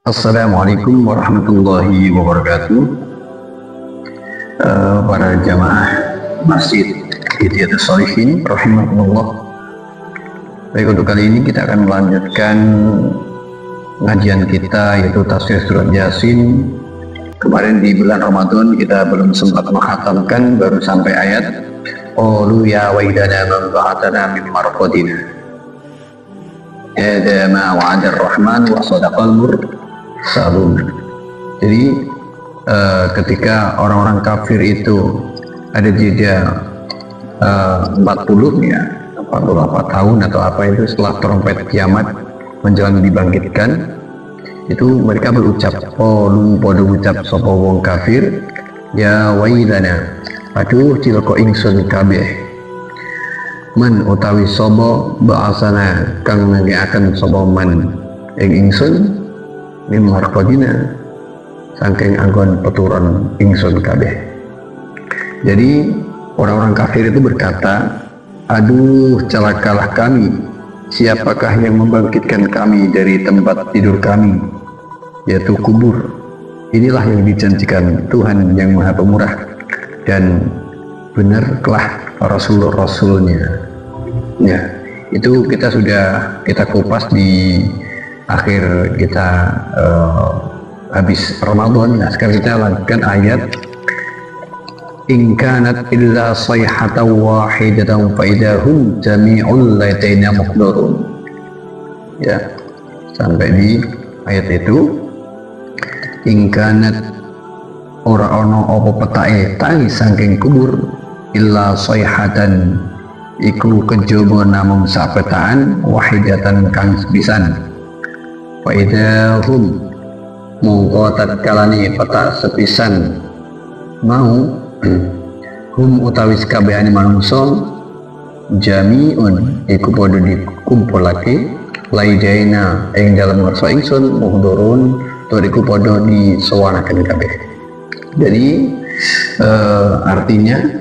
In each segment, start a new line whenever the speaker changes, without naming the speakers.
Assalamualaikum warahmatullahi wabarakatuh. Para jamaah Masjid Hidayatus Shalihin rahimahullah. Baik, untuk kali ini kita akan melanjutkan ngajian kita, yaitu tafsir surat Yasin. Kemarin di bulan Ramadan kita belum sempat menghatamkan, baru sampai ayat qalu ya wailana man ba'athana min marqadina hadza ma wa'ada ar-rahman wa sadaqal mursalun. Jadi ketika orang-orang kafir itu ada jeda 40 ya 44 tahun atau apa itu setelah trompet kiamat menjelang dibangkitkan, itu mereka berucap, qalu pada ucap sapa wong kafir, ya wailana, aduh cilaka ingsun kabeh, man utawi sapa ba'asana kang nganggeaken sapa man ing ingsun min marqadina saking anggon peturon ingsun kabeh. Jadi orang-orang kafir itu berkata, aduh celakalah kami, siapakah yang membangkitkan kami dari tempat tidur kami, yaitu kubur. Inilah yang dijanjikan Tuhan yang Maha Pemurah, dan benarlah Rasul-Rasulnya. Ya, itu kita kupas di akhir kita habis Ramadan. Nah, sekarang kita lanjutkan ayat in kanat illa sayhatan wahidatan fa idahum jami'un ladaina muhdharun. Ya, sampai di ayat itu, in kanat ora ono apa petake tangi saking kubur, illa sayhatan iku kejaba namung sapetaan, wahidatan kang sepisan, wa idahum mongko tatkalane peta sepisan mau hum utawi kabehane manungsa jami'un iku padha dikumpulake laidaina ing dalem ngarsa ingsun muhdharun tur iku padha disewanaken kabeh. Jadi artinya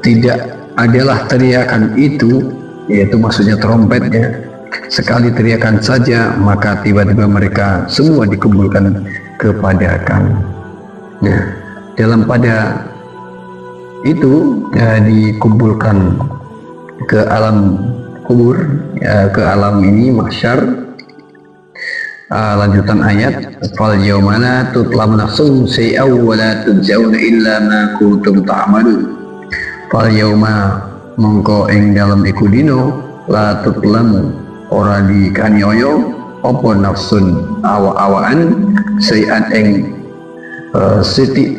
tidak adalah teriakan itu, yaitu maksudnya trompetnya, sekali teriakan saja maka tiba-tiba mereka semua dikumpulkan kepada kami. Nah, dalam pada itu dikumpulkan ke alam kubur, ke alam ini mahsyar. Lanjutan ayat, fal yaumana tutlamu nafsun syai'aw wa la tujzauna illa ma kuntum ta'malun. Fal yauma mongko ing dalam iku dino la tutlamu ora dikaniaya apa nafsun awa-awaan syai'an ing siti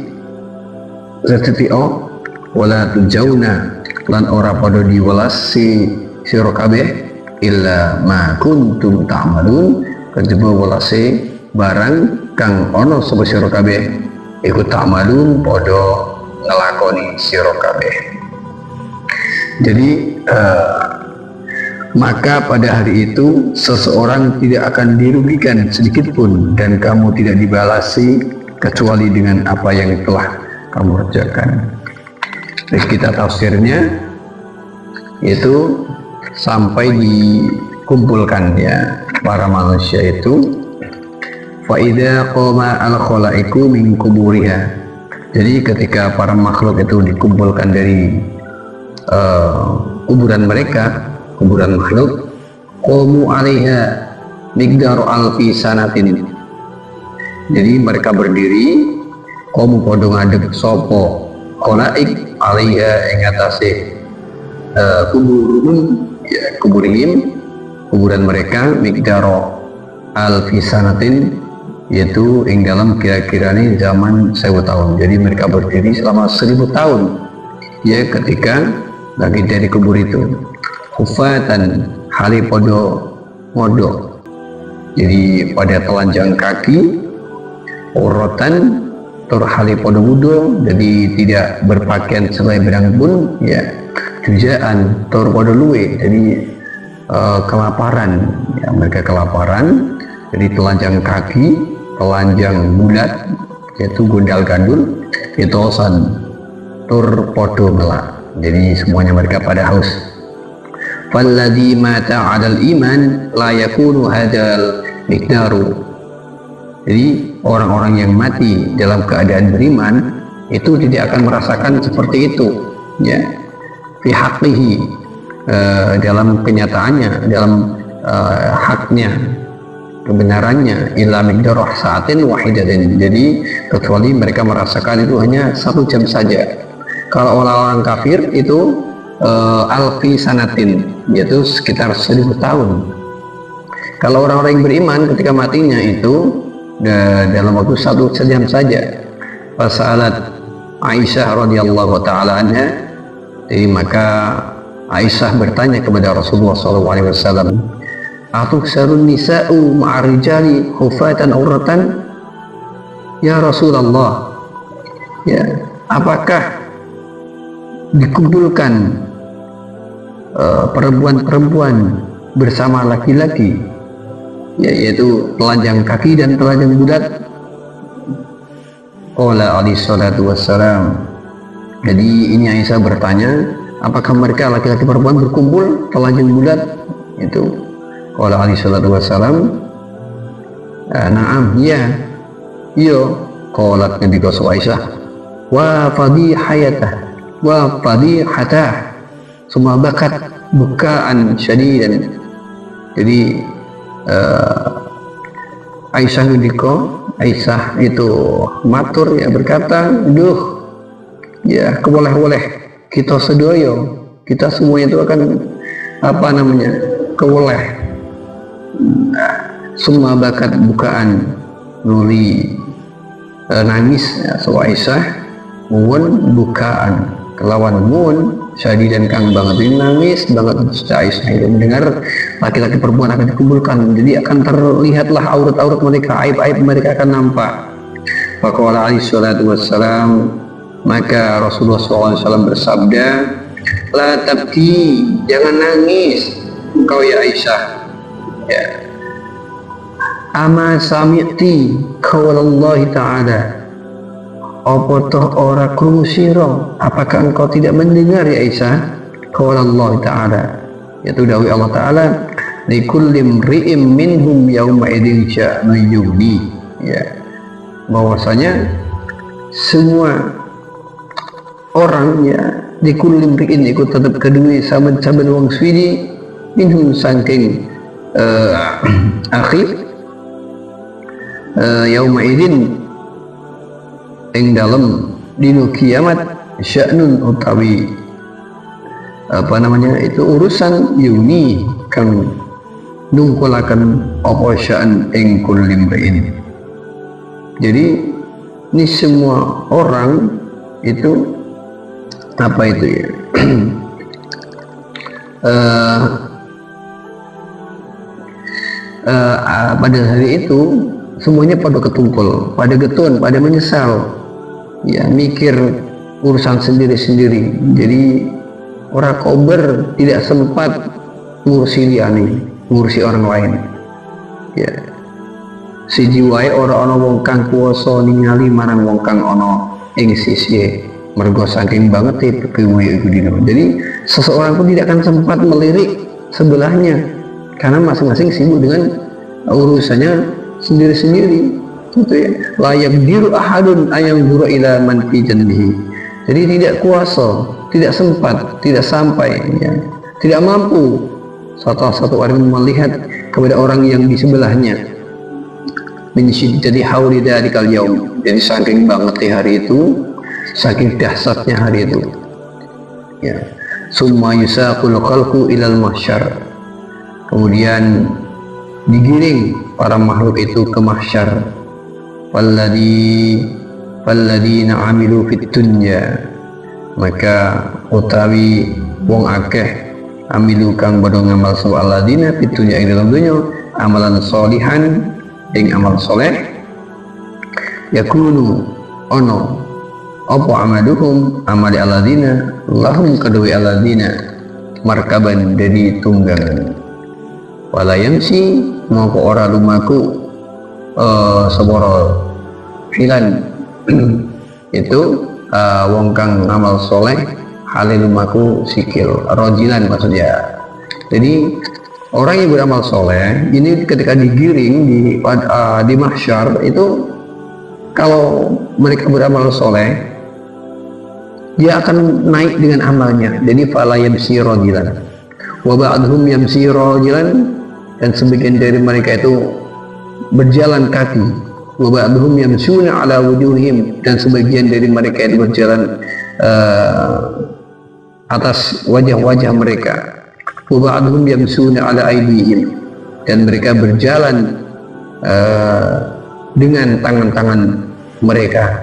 wala tujauna lan ora padha diwelasi sira kabeh illa ma kuntum ta'malun, kejaba welase barang kang ana sapa sira kabeh iku ta'malun padha ngelakoni sira kabeh. Jadi maka pada hari itu seseorang tidak akan dirugikan sedikit pun, dan kamu tidak dibalasi kecuali dengan apa yang telah kamu kerjakan. Jadi kita tafsirnya itu sampai dikumpulkan ya para manusia itu, fa idza qama al khalaiqu min kuburiha. Jadi ketika para makhluk itu dikumpulkan dari kuburan mereka, kuburan makhluk, qamu 'alaiha miqdaru alfi sanatin. Jadi mereka berdiri, qamu padha ngadeg sapa khalaik 'alaiha ing atase kuburihim kuburan mereka, miqdaru alfi sanatin, yaitu ing dalam kira-kirane zaman 1000 tahun. Jadi mereka berdiri selama 1000 tahun ya ketika lagi dari kubur itu, hufatan hali podo modok, jadi pada telanjang kaki, urotan tur hali podo wudo, jadi tidak berpakaian selai berang pun ya, jujaan tur podo luwe, jadi kelaparan ya, mereka kelaparan, jadi telanjang kaki, telanjang bulat, yaitu gondal gandul, itosan tur podo ngelak, jadi semuanya mereka pada haus. Falladhi mata 'alal iman la yakunu hadzal miqdaru Jadi orang-orang yang mati dalam keadaan beriman itu tidak akan merasakan seperti itu, ya, fi haqqihi, dalam kenyataannya, dalam haknya, kebenarannya, illa miqdarah sa'atin wahidatin. Jadi kecuali mereka merasakan itu hanya 1 jam saja. Kalau orang-orang kafir itu alfi sanatin, yaitu sekitar 1000 tahun. Kalau orang-orang yang beriman ketika matinya itu dalam waktu 1 jam saja. Fasalat Aisyah radhiyallahu taala anha, jadi maka Aisyah bertanya kepada Rasulullah SAW, "Atuksarun nisa'u ma'ar rijali hufatan uratan?" Ya Rasulullah, ya, apakah dikumpulkan perempuan-perempuan bersama laki-laki, yaitu telanjang kaki dan telanjang bulat? Qala alaihi salatu wassalam, jadi ini Aisyah bertanya, apakah mereka laki-laki perempuan berkumpul telanjang bulat itu? Qala alaihi salatu wassalam, na'am, ya, iyo. Qalat Nabi Aisyah, wa fadhihatah summa bakat bukaan syadidan. Jadi Aisyah itu matur, ya, berkata, duh, ya, kewoleh-woleh kita sedoyo, kita semua itu akan kewoleh. Summa bakat bukaan, nuli nangis, ya, so Aisyah muun bukaan kelawan muun syadidan kang banget, ini nangis banget. Aisyah itu mendengar laki-laki perempuan akan dikumpulkan, jadi akan terlihatlah aurat-aurat mereka, aib-aib mereka akan nampak. Faqala alaihi salatu wassalam, maka Rasulullah SAW bersabda, la tabki, jangan nangis engkau ya Aisyah, ya. Ama sami'ti qaulallahi ta'ala, apa toh ora krungu sira, apakah engkau tidak mendengar ya Aisyah qaulallahi ta'ala, yaitu dawuh Allah Ta'ala, likulli imri'in minhum yauma idzin sya'nu yughni, ya, bahwasanya semua orang, ya, likulli imri'in ikut tetap kedua saben-saben wong swidi minhum saking akhir yauma idzin ing dalam dino kiamat, sya'nun utawi itu urusan yuni kang nungkulakan apa sya'an ing kulli imri'in. Jadi ini semua orang itu ya pada hari itu semuanya pada ketumpul, pada getun, pada menyesal, ya, mikir urusan sendiri-sendiri. Jadi orang kober tidak sempat ngurusi liani, ngurusi orang lain, ya. Si jiwae ora ana wong kang kuwasa ningali marang wong kang ana ing sisi, mergo saking banget kewe iku dino. Jadi seseorang pun tidak akan sempat melirik sebelahnya karena masing-masing sibuk dengan urusannya sendiri-sendiri, gitu ya. Layak diru ahadun ayang guru ila man fi janbihi. Jadi tidak kuasa, tidak sempat, tidak sampai, ya, tidak mampu satu orang melihat kepada orang yang di sebelahnya. Min syiddati hauli dzalikal yaum. Jadi saking banget hari itu, saking dahsyatnya hari itu, ya. Summa yusaqul khalqu ilal mahsyar, kemudian digiring para makhluk itu ke mahsyar. Walladzina amilu fit dunya, maka utawi wong akeh amilu kang padha ngamal sapa alladzina fit dunya ing dalam dunya amalan sholihan ing amal soleh, yakunu ono apa amaluhum amali alladzina lahum kadwi alladzina markaban dari tunggangan, wala yamsi mongko ora lumaku sabara filan itu wong kang amal soleh hale lumaku sikil rojilan maksudnya. Jadi orang yang beramal soleh ini ketika digiring di mahsyar itu, kalau mereka beramal soleh dia akan naik dengan amalnya. Jadi fala yamsi rajulan wa ba'dhum yamsi rajulan, dan sebagian dari mereka itu berjalan kaki, wa ba'dhum yamshuna ala wujuhihim, dan sebagian dari mereka itu berjalan atas wajah-wajah mereka, wa ba'dhum yamshuna ala aydihim, dan mereka berjalan dengan tangan-tangan mereka.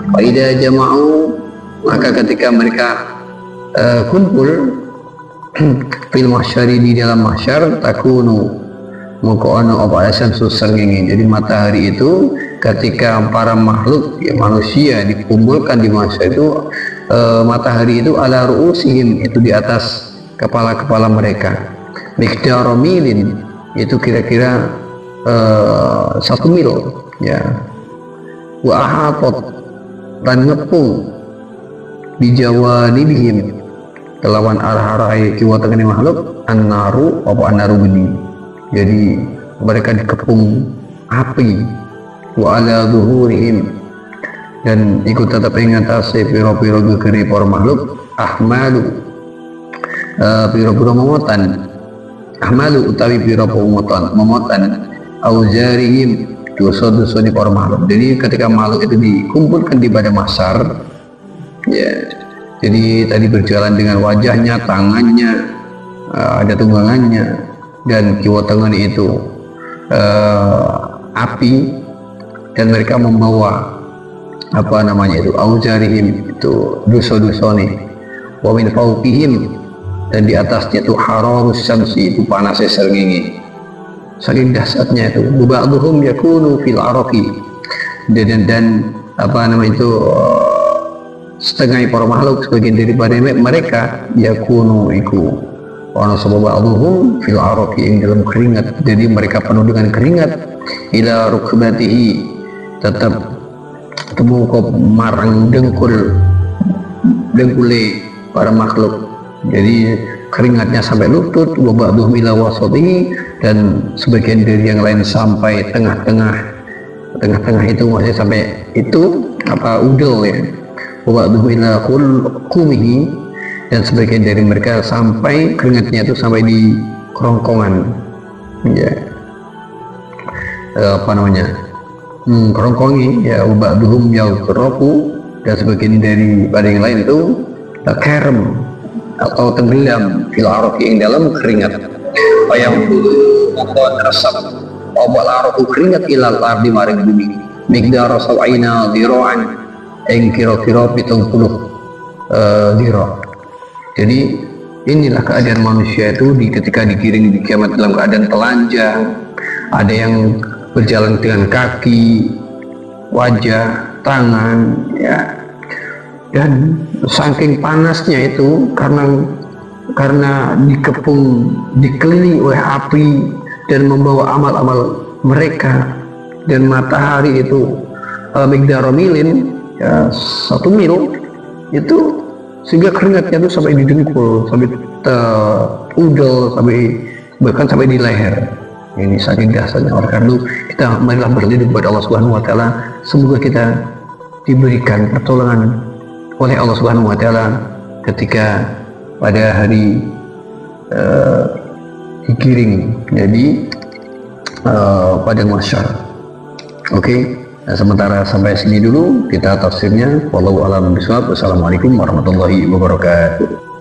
Fa idza jama'u, maka ketika mereka kumpul fil mahsyari, di dalam mahsyar, takunu moko ana apa asamsu srengenge. Jadi matahari itu ketika para makhluk ya, manusia dikumpulkan di mahsyar itu, matahari itu ala ru'usihim, itu di atas kepala-kepala mereka. Miqdaru milin, itu kira-kira 1 mil ya. Wa ahatot, dan ngepung bijawanibihim, kelawan arah-arah kiwa tengene makhluk, an-naru apa an-naru geni. Jadi mereka dikepung api, wa ala zuhurihim, dan ikut tetap ingat asih piro-piro gegeri para makhluk, ahmalu piro-piro momotan, ahmalu utawi piro-piro momotan auzarihim, dosa-dosa di para makhluk. Jadi ketika makhluk itu dikumpulkan di pada mahsyar ya, jadi tadi berjalan dengan wajahnya, tangannya, ada tunggangannya, dan kiwa tangan itu api, dan mereka membawa apa namanya itu auzarihim, itu dosa-dosa nih, wa min fawqihim, dan di atasnya itu hararus syamsi, itu panasnya srengenge, saking dahsyatnya itu. Ba'dhum yakunu fil araqi, dan apa namanya itu setengah para makhluk, sebagian daripada mereka yakunu iku ana sebab ba'dhum fil araqi, ing dalam keringat. Jadi mereka penuh dengan keringat, ila rukbatihi, tetap temungkop marang dengkule para makhluk. Jadi keringatnya sampai lutut, wa ba'dhum ila wasatihi, dan sebagian dari yang lain sampai tengah-tengah itu, maksudnya sampai itu apa udel ya. Wa ba'dhum ila qumihi, dan sebagian dari mereka sampai keringatnya itu sampai di kerongkongan ya, apa namanya kerongkongi ya. Ba'dhum yauqrafu, dan sebagian dari pada yang lain itu kerem atau tenggelam fil araqi, ing dalam keringat. Yang atau teresap obal araqu, keringat ilal ardi maring bumi, miqdar sawaina dhira'an, ing kira-kira 70 dhira'. Jadi inilah keadaan manusia itu ketika digiring di kiamat dalam keadaan telanjang. Ada yang berjalan dengan kaki, wajah, tangan ya, dan saking panasnya itu karena dikepung, dikelilingi oleh api dan membawa amal-amal mereka, dan matahari itu miqdar milin ya, 1 mil itu, sehingga keringatnya itu sampai di dengkul, sampai udel, bahkan sampai di leher. Ini saking dahsyatnya. Oleh karena itu kita marilah berlindung kepada Allah Subhanahu wa taala. Semoga kita diberikan pertolongan oleh Allah Subhanahu wa taala ketika pada hari digiring jadi pada mahsyar. Oke. Nah, sementara sampai sini dulu kita tafsirnya. Wallahu a'lam bishawab. Wassalamualaikum warahmatullahi wabarakatuh.